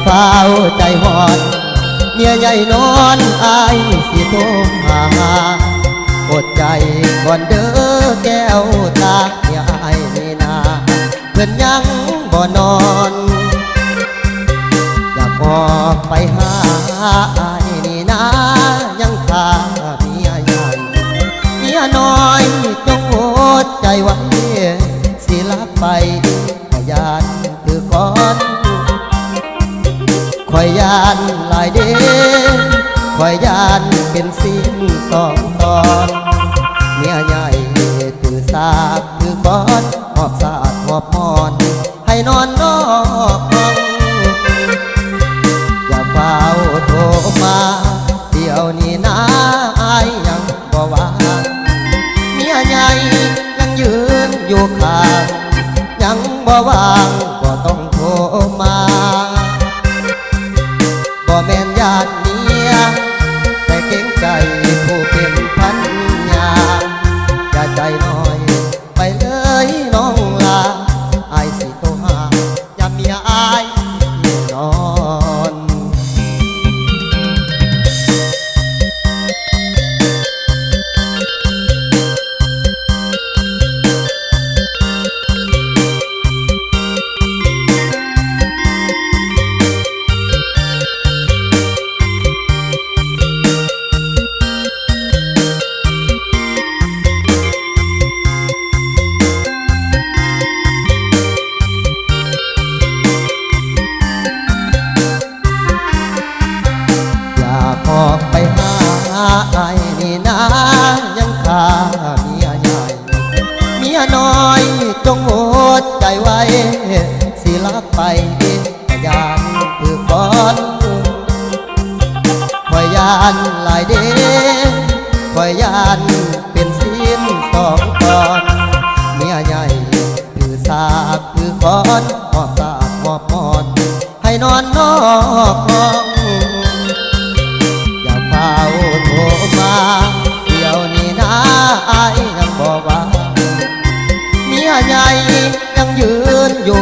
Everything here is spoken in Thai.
เฝ้าใจหอนเมียใหญ่นอนอายสิโทรหาอดใจก่อนเด้อแก้วตาเมียอายนี่นาเพิ่นยังบ่นอนอยากออกไปหาอายนี่นายังขาเมียใหญ่เมียน้อยจงอดใจไว้สิลักไปขยานถือก่อนคอยยานหลายเด้คอยยานเป็นสิ่งสองตอนเมียใหญ่ถือสากถือก้อนหอบสาดหอบมอนให้นอนนอกห้องอย่าเฝ้าโทรมาเดี๋ยวนี้นะอายยังบ่ว่างเมียใหญ่ยังยืนอยู่ข้างยังบ่ว่างบ่ต้องโทรมาบ่แม่นญาติเมียแต่เก่งใจผู้เป็นพันยาอย่าใจน้อยไปเลยน้องลาอายสิโทรหาอย่าเมียอายนอนออกไปหาไอ้นี่นะยังขาเมียใหญ่เมียน้อยจงอดใจไว้สิลักไปขยานถือก่อนคอยยานหลายเด้คอยยานเป็นสิ้นสองก่อนเมียใหญ่ถือสากถือก่อนหอบสาดหอบมอนให้นอนนอกห้องเฝ้าโทรมาเดี๋ยวนี้นะอายยังบอกว่าเมียใหญ่ยังยืนอยู่